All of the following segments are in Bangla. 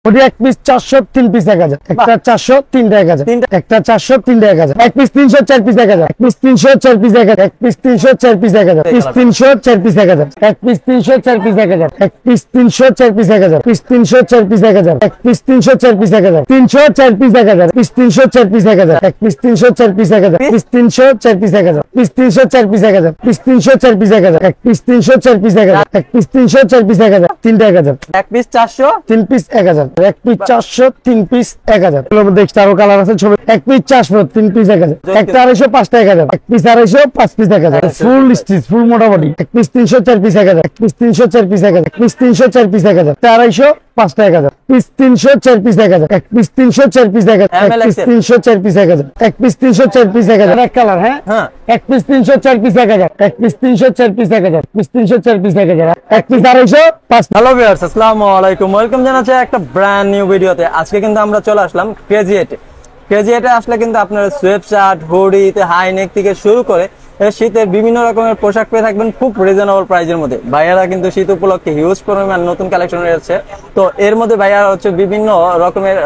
ওটি এক পিস 400 3 পিস 1000 একটা 400 3টা 1000 একটা 400 3টা 1000 এক পিস 300 4 পিস 1000 এক পিস 300 4 পিস 1000 এক পিস 300 4 পিস 1000 পিস 300 4 পিস 1000 এক পিস 300 4 পিস 1000 এক পিস 300 4 পিস 1000 পিস 300 4 পিস 1000 এক piece 300 4 piece 1000 300 4 piece 1000 piece 300 4 piece 1000 এক piece 300 4 piece 1000 piece 300 4 piece 1000 piece 300 4 piece 1000 piece 300 4 piece 1000 এক পিস 300 4 পিস 1000 এক পিস 300 4 পিস 1000 3টা 1000 এক পিস 400 3 পিস 1000 এক পিস 400 3 পিস 1000 এর মধ্যে আরো কালার আছে ছবি এক পিস 400 3 পিস 1000 একটা 250 5টা 1000 এক পিস 250 5 পিস 1000 ফুল স্টিচ ফুল মোটামুটি এক পিস 300 4 পিস 1000 এক পিস 300 4 পিস 1000 এক পিস 300 4 পিস 1000 250 5টা 1000 পিস 300 4 পিস 1000 এক পিস 300 4 পিস 1000 এক পিস 300 4 পিস 1000 এক পিস 300 4 পিস 1000 এক কালার হ্যাঁ এক পিস 300 4 পিস 1000 এক পিস 300 4 পিস 1000 পিস 300 4 পিস 1000 এক পিস 250 5। হ্যালো ভিউয়ার্স, আসসালামু আলাইকুম, ওয়েলকাম জানাচ্ছি একটা ব্র্যান্ড নিউ ভিডিওতে। আজকে কিন্তু আমরা চলে আসলাম ক্রেজিয়েটে আসলে কিন্তু আপনারা sweatshirt, hoodie, high neck থেকে শুরু করে শীতের বিভিন্ন রকমের পোশাক পেয়ে থাকবেন খুব রিজনেবল প্রাইসের মধ্যে। ভাইয়ারা কিন্তু শীত উপলক্ষে হিউজ পরিমাণ নতুন কালেকশন রয়েছে। তো এর মধ্যে ভাইয়ারা বিভিন্ন রকমের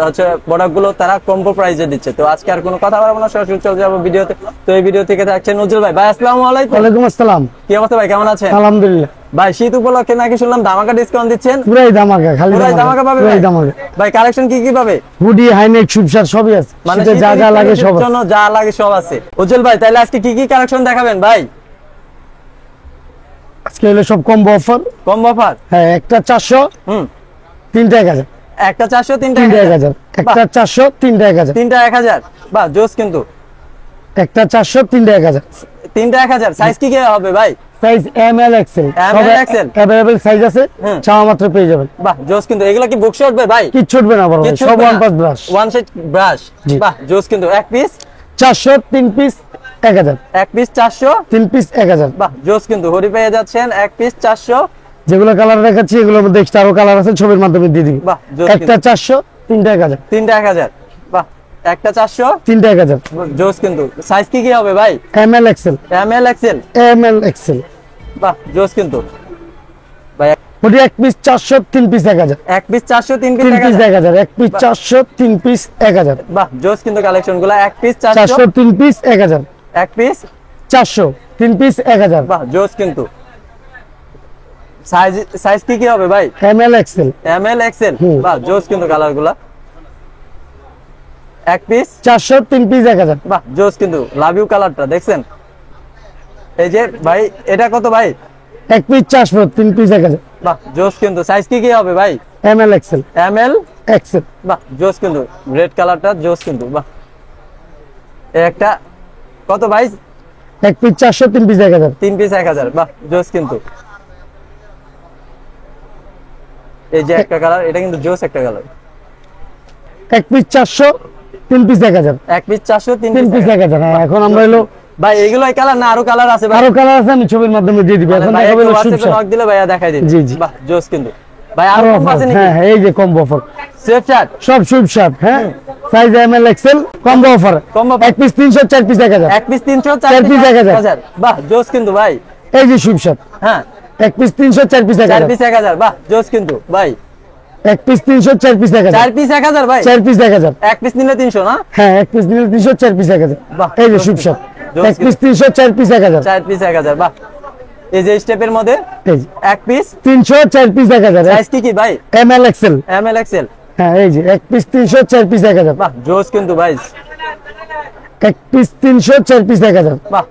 প্রোডাক্ট গুলো তারা কম্বো প্রাইসে দিচ্ছে। তো আজকে আর কোনো কথা বলবো না, সরাসরি চলে যাবো ভিডিওতে। তো এই ভিডিও থেকে থাকছে নজরুল ভাই। ভাই আসসালামু আলাইকুম। ওয়ালাইকুম আসসালাম। কি অবস্থা ভাই, কেমন আছেন? আলহামদুলিল্লাহ। ভাই শীত উপলক্ষে নাকি শুনলাম ধামাকা ডিসকাউন্ট দিচ্ছেন? পুরাই ধামাকা, খালি ধামাকা পাবে ভাই। কালেকশন কি কি পাবে? হুডি, হাইনেক, সুপশার্ট সবই আছে, মানে যা যা লাগে সব আছে। জন্য যা লাগে সব আছে। উজ্জ্বল ভাই, তাহলে আজকে কি কি কালেকশন দেখাবেন ভাই? আজকে হলো সব কম্বো অফার। Combo offer? হ্যাঁ, একটা 400 3টা 1000 একটা 400 3টা 1000 একটা 400 3টা 1000 3টা 1000 বাহ জোস। কিন্তু একটা 400 3টা 1000 3টা 1000 সাইজ কি কি হবে ভাই? Size M L XL available size আছে, চাওয়া মাত্র পেয়ে যাবেন। বাহ জোস। কিন্তু এগুলা কি বুক শটবে ভাই? কি ছুটবে না বড়, সব one pass brush, one set brush. বাহ জোস। কিন্তু এক পিস 400 3 পিস 1000 এক পিস 400 3 পিস 1000 বাহ জোস। কিন্তু হুডি পেয়ে যাচ্ছেন এক পিস 400। যেগুলো কালার দেখাচ্ছি এগুলোর মধ্যে এক্সট্রা আরো কালার আছে, ছবির মাধ্যমে দিয়ে দিবি। বাহ জোস। একটা 400 3টা 1000 3টা 1000 বাহ একটা 400 3টা 1000 জোস। কিন্তু সাইজ কি কি হবে ভাই? এম এল এক্সেল বাহ জোস। কিন্তু ভাই ওটি এক পিস 400 3 পিস 1000 এক পিস 400 3 পিস 1000 এক পিস 400 3 পিস 1000 বাহ জোস। কিন্তু কালেকশন গুলো এক পিস 400 3 পিস 1000 এক পিস 400 3 পিস 1000 বাহ জোস। কিন্তু সাইজ কি কি হবে ভাই? এম এল এক্সেল বাহ জোস। কিন্তু কালার গুলা এক পিস 400 3 পিস 1000 বাহ জোস। কিন্তু লাভ ইউ কালারটা দেখছেন এই যে ভাই, এটা কত ভাই? এক পিস 400 3 পিস 1000 বাহ জোস। কিন্তু সাইজ কি কি হবে ভাই? এম এল এক্সেল বাহ জোস। কিন্তু রেড কালারটা জোস। কিন্তু বাহ একটা কত ভাই? এক পিস 400 3 পিস 1000 3 পিস 1000 বাহ জোস। কিন্তু এই যে একটা কালার, এটা কিন্তু জোস একটা কালার। এক পিস 400 3 পিস 1000 এক পিস 400 3 পিস 1000 হ্যাঁ। এখন আমরা হলো ভাই এগুলো এই কালার না আরো কালার আছে ভাই? আরো কালার আছে, আমি ছবির মাধ্যমে দিয়ে দিব। এখন দেখাবো হলো সুপশার্ট, নক দিলে ভাইয়া দেখাই দিবে। জি জি বাহ জোস। কিন্তু ভাই আরো কম আছে নাকি? হ্যাঁ এই যে কম্বো অফার সোয়েট শার্ট, সব সুপশার্ট। হ্যাঁ, size M L XL, combo offer. এক পিস 300 4 পিস 1000 এক পিস 300 4 পিস 1000 বাহ জোস। কিন্তু ভাই এই যে সুপশার্ট, হ্যাঁ এক পিস 300 4 পিস 4 1000 পিস 1000 বাহ জোস। কিন্তু ভাই এক পিস 300 4 পিস 1000 4 পিস 1000 ভাই 4 পিস 1000 এক পিস নিলে 300 না? হ্যাঁ, এক পিস নিলে 300 4 পিস 1000 বাহ এই যে সুপশার্ট, এক পিস 300 4 পিস 1000 4 পিস 1000 বাহ। এই যে স্টেপের মধ্যে এই যে এক পিস 300 4 পিস 1000 সাইজ কি কি ভাই? এম এল এক্সেল হ্যাঁ এই যে এক পিস 300 4 পিস 1000 বাহ জোস। কিন্তু ভাই এক পিস 300 4 পিস 1000 বাহ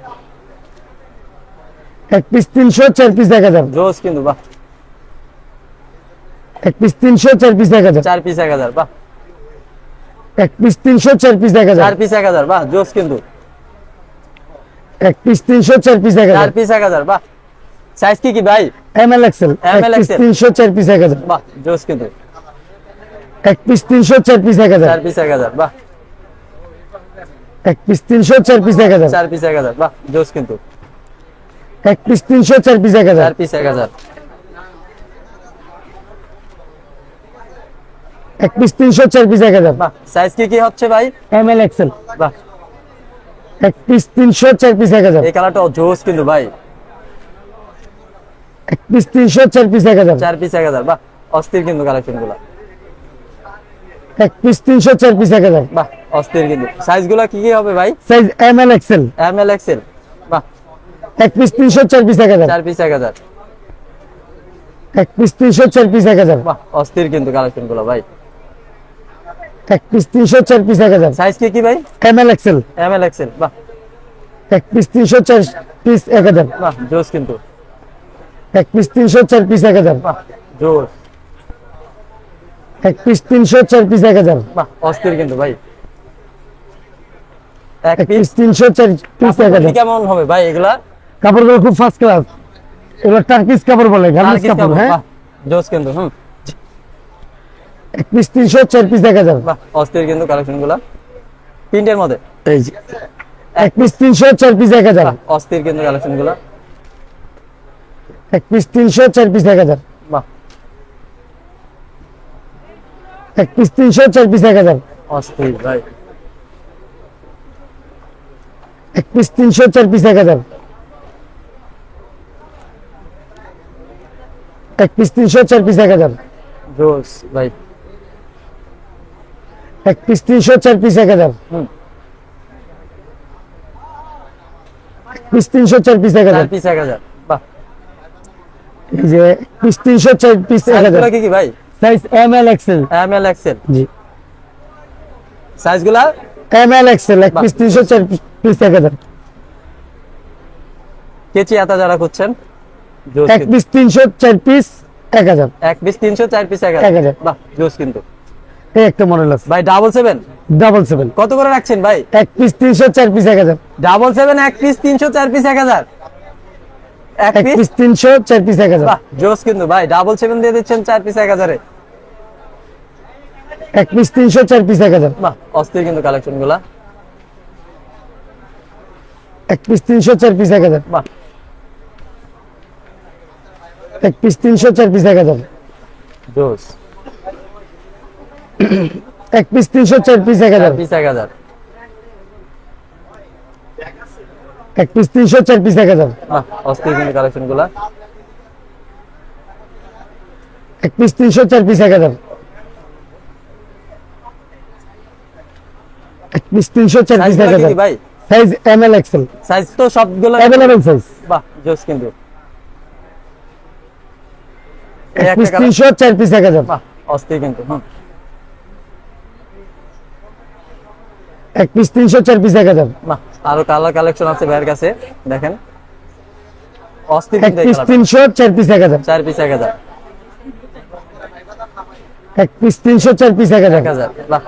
এক পিস 300 4 পিস 1000 জোস। কিন্তু বাহ এক পিস 300 4 পিস 1000 4 পিস 1000 বাহ এক পিস 300 4 পিস 1000 4 পিস 1000 বাহ জোস। কিন্তু এক পিস 300 4 পিস 1000 4 পিস 1000 বাহ। সাইজ কি কি ভাই? এম এল এক্সেল এক পিস 300 4 পিস 1000 বাহ জোস। কিন্তু এক পিস 300 4 পিস 1000 4 পিস 1000 বাহ এক পিস 300 4 পিস 1000 4 পিস 1000 বাহ জোস। কিন্তু এক পিস 300 4 পিস 1000 4 পিস 1000 এক পিস 300 4 পিস 1000 বাহ। সাইজ কি কি হচ্ছে ভাই? এম এল এক্সেল বাহ এক পিস 300 4 পিস 1000 এই কালারটা জোস। কিন্তু ভাই এক পিস 300 4 পিস 1000 4 পিস 1000 বাহ অস্থির। কিন্তু কালেকশন গুলো এক পিস 300, 4 পিস 1000। বাহ অস্থির কিন্তু। সাইজ গুলা কি কি হবে ভাই? Size M L XL. M L XL. বাহ এক পিস 300, 4 পিস 1000। 4 পিস 1000। এক পিস 300, 4 পিস 1000। বাহ অস্থির কিন্তু কালেকশন গুলো ভাই। এক পিস 300, 4 পিস 1000। সাইজ কি কি ভাই? M L XL. M L XL. বাহ এক পিস 300, 4 পিস 1000। বাহ জোস কিন্তু। এক পিস 300, 4 পিস 1000। বাহ জোস। এক পিস 300, 4 পিস 1000। বাহ অস্থির কিন্তু ভাই। এক এক পিস পিস 300, 4 পিস 1000। কেমন হবে ভাই এগুলা? কাপড়গুলো খুব ফার্স্ট ক্লাস, এগুলো টার্কিশ কাপড় বলে, গার্মেন্টস টার্কিশ কাপড়। কাপড়। হ্যাঁ, বাহ জোস কিন্তু। এক পিস 300, 4 পিস 1000। বাহ অস্থির কিন্তু কালেকশন গুলা প্রিন্টের মধ্যে। এই যে এক পিস 300, 4 পিস 1000। বাহ অস্থির কিন্তু কালেকশন গুলা। এক পিস 300, 4 পিস 1000। বাহ এক পিস 300, 4 পিস 1000। অস্থির ভাই। এক পিস 300, 4 পিস 1000। এক পিস 300, 4 পিস 1000। জোস ভাই। এক পিস 300, 4 পিস 1000। হুম এক পিস 300, 4 পিস 4 1000। পিস 1000। বাহ এই যে এক পিস 300, 4 পিস সাইজ 1000। গুলা কি কি ভাই? Size M L XL. M L XL. জি, সাইজ গুলা এম এল এক্সেল। এক পিস 300, 4 পিস 1000। কেচি আতা যারা খুঁজছেন জোস এক কিন্তু। Piece 300, 4 piece 1000। এক পিস 300, 4 পিস 1000। 1000। বাহ জোস কিন্তু এই একটা মডেল আছে ভাই। 777 777। কত করে রাখছেন ভাই? এক পিস 300, 4 পিস 1000। 777 এক পিস 300, 4 পিস 1000। এক এক পিস পিস 300, 4 পিস 1000। বাহ জোস কিন্তু ভাই। 777 দিয়ে দিচ্ছেন 4 পিস 1000 এ। এক পিস 300, 4 পিস 1000। বাহ অস্থির কিন্তু কালেকশন গুলা। এক পিস 300, 4 পিস 1000। বাহ এক পিস 300, 4 পিস 1000। জোস। এক পিস 300, 4 পিস 1000। 4 পিস 1000। এক পিস 300, 4 পিস 1000। বাহ অস্থির কিন্তু কালেকশন গুলা। এক পিস 300, 4 পিস 1000। এক পিস 300, 4 সাইজ পিস গুলা কি 1000। কি ভাই? Size M L XL. Size তো সবগুলো অ্যাভেলেবল সাইজ। বাহ জোস কিন্তু। এক এই পিস একটা 300, 4 পিস 1000। বাহ অস্থির কিন্তু। এক পিস 300, 4 পিস 1000। বাহ আরো কালার কালেকশন আছে ভাইয়ের কাছে, দেখেন অস্থির এক কিন্তু এই পিস কালারটা। 300, 4 পিস 1000। 4 পিস 1000। এক পিস 300, 4 পিস 1000। 1000। বাহ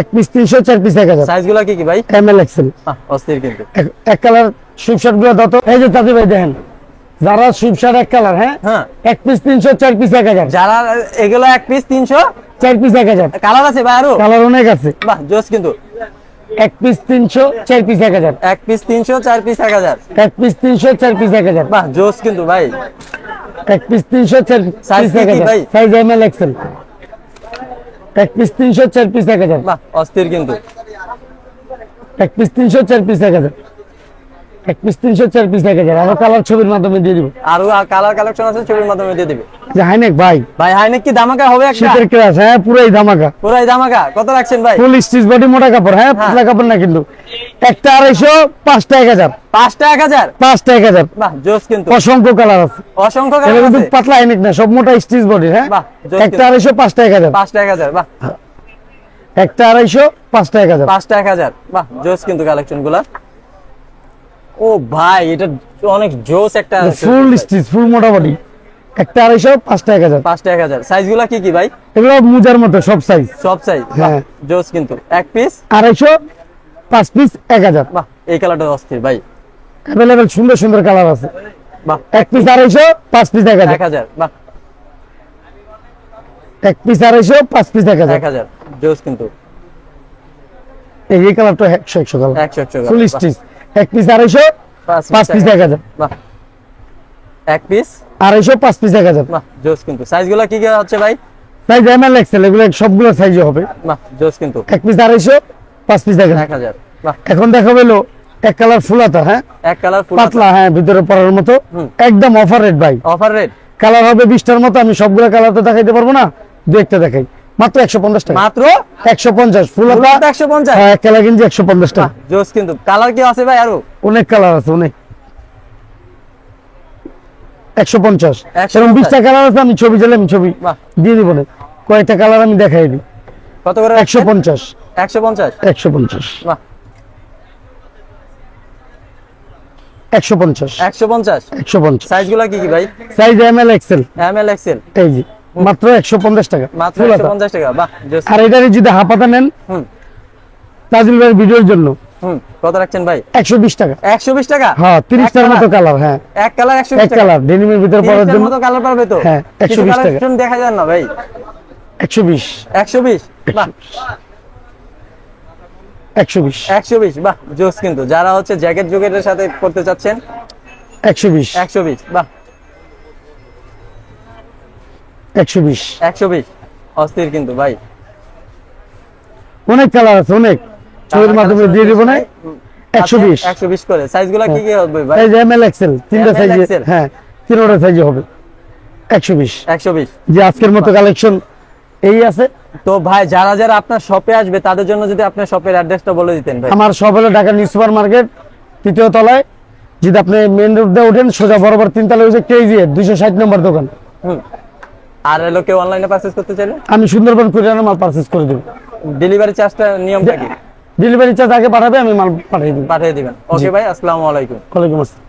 এক পিস 300, 4 পিস 1000। সাইজ গুলা কি কি ভাই? M L XL. বাহ অস্থির কিন্তু। এক কালার সুইপশার্ট গুলো দাও তো। এই যে দাদি ভাই দেখেন, যারা সুইপশার্ট এক কালার, হ্যাঁ, হ্যাঁ এক পিস 300, 4 পিস 1000। যারা এগুলো এক পিস 300, 4 পিস 1000। কালার আছে ভাই আরো? কালার অনেক আছে। বাহ জোস কিন্তু। এক পিস 300, 4 পিস 1000। এক পিস 300, 4 পিস 1000। এক পিস 300, 4 পিস 1000। বাহ জোস কিন্তু ভাই। এক পিস 300, 4 Size পিস কি কি 1000। ভাই? Size M L XL. এক পিস 300, 4 পিস 1000। বাহ অস্থির কিন্তু। এক পিস 300, 4 পিস 1000। এক পিস 300, 4 পিস 1000। আরো কালার ছবির মাধ্যমে দিয়ে দিব। আরো কালার কালেকশন আছে, ছবির মাধ্যমে দিয়ে দিবে। যে হাইনেক ভাই, ভাই হাইনেক কি ধামাকা হবে একটা? শীতের ক্লাস, হ্যাঁ, পুরাই ধামাকা। পুরাই ধামাকা। কত রাখছেন ভাই? ফুল স্টিচ বডি, মোটা কাপড়, হ্যাঁ, পাতলা কাপড় না কিন্তু। একটা 250, 5টা 1000। 5টা 1000। 5টা 1000। বাহ জোস কিন্তু। অসংখ্য কালার আছে। অসংখ্য এটা কালার কিন্তু আছে। পাতলা হাইনেক না, সব মোটা স্টিচ বডি, হ্যাঁ। বাহ, জোস একটা কিন্তু। 250, 5টা 1000। 5টা 1000। বাহ একটা 250, 5টা 1000। 5টা 1000। বাহ জোস কিন্তু কালেকশন গুলা। ও ভাই এটা অনেক জোস একটা। ফুল স্টিচ, ফুল মোটা বডি। একটা 250, 5টা 1000। 5টা 1000। সাইজ গুলা কি কি ভাই? এগুলো মুজার মতো সব সাইজ। সব সাইজ। হ্যাঁ। জোস কিন্তু। এক পিস 250, 5 পিস 1000। বাহ এই কালারটা অস্থির ভাই। অ্যাভেলেবেল সুন্দর সুন্দর কালার আছে। বাহ এক পিস 250, 5 পিস 1000। 1000। বাহ এক পিস 250, 5 পিস 1000। 1000। জোস কিন্তু। এই কালারটা 100 কালার। 100 ফুল স্টিচ। এক পিস 250, 5 পিস 1000। বাহ এক পিস 250, 5 পিস 1000। বাহ জোস কিন্তু। সাইজ গুলা কি কি হচ্ছে ভাই? সাইজ এম এল এক্সেল, এগুলো সবগুলো সাইজে হবে। বাহ জোস কিন্তু। এক পিস 250, 5 পিস 1000। 1000। বাহ এখন দেখা হলো এক কালার ফুল হাতা, হ্যাঁ এক কালার ফুল পাতলা, হ্যাঁ ভিতরে পরার মতো, একদম অফার রেট ভাই। অফার রেট কালার হবে 20টার মতো, আমি সবগুলো কালার তো দেখাইতে পারবো না, দু একটা দেখাই। মাত্র 150 টাকা, মাত্র 150 ফুল হাতা 150। হ্যাঁ, এক কালার কিনছি 150 টাকা। জোস কিন্তু কালার কি আছে ভাই আরো? অনেক কালার আছে, অনেক। 150 এরকম 20টা কালার আছে, আমি ছবি চাইলে আমি ছবি বাহ। দিয়ে দিব না, কয়েকটা কালার আমি দেখাই দিই। কত করে? 150 150। 150 বাহ 150 150। 150 সাইজগুলো কি কি ভাই? Size M L XL, M L XL. এই যে মাত্র 150 টাকা মাত্র ফুল হাতা। 150 টাকা। বাহ জোস। আর এটারে যদি হাফাতা নেন হুম তাজিল ভাইয়ের ভিডিওর জন্য কত রাখছেন ভাই? 120 টাকা। 120 টাকা। হ্যাঁ, 30টার মতো কালার, হ্যাঁ এক কালার 120 এক টাকা। কালার ডেনিমের ভিতর পরার 30টার জন্য মতো কালার পাবে তো? হ্যাঁ, 120 টাকা। কালেকশন দেখা যায় না ভাই? 120 120। বাহ 120 120। বাহ জোস কিন্তু যারা হচ্ছে জ্যাকেট জুকেটের সাথে করতে চাচ্ছেন 120 120। বাহ 120 120 অস্থির কিন্তু ভাই। অনেক কালার আছে, অনেক ছবির মাধ্যমে দিয়ে দিব না। 120 120 করে। সাইজগুলো কি কি হবে ভাই? এই যে এম এল এক্সেল, তিনটা ML সাইজে, XL হ্যাঁ তিনটা সাইজে হবে 120। 120। যে আজকের মতো কালেকশন এই আছে। তো ভাই যারা যারা আপনার শপে আসবে তাদের জন্য যদি আপনার শপের অ্যাড্রেসটা বলে দিতেন ভাই। আমার সব হলো ঢাকা নিউ সুপার মার্কেট, তৃতীয় তলায়। যদি আপনি মেন রোড দিয়ে ওঠেন সোজা বরাবর 3 তলায় হচ্ছে কেজি 260 নম্বর দোকান। আর এলো কেউ অনলাইনে পারচেজ করতে চাইলে আমি সুন্দরবন কুরিয়ারে মাল পারচেজ করে দেব। ডেলিভারি চার্জটা নিয়মটা কি? ডেলিভারি চার্জ আগে পাঠাবে, আমি মাল পাঠিয়ে দেব। পাঠিয়ে দিবেন। ওকে ভাই, আসসালামু আলাইকুম। ওয়ালাইকুম আসসালাম।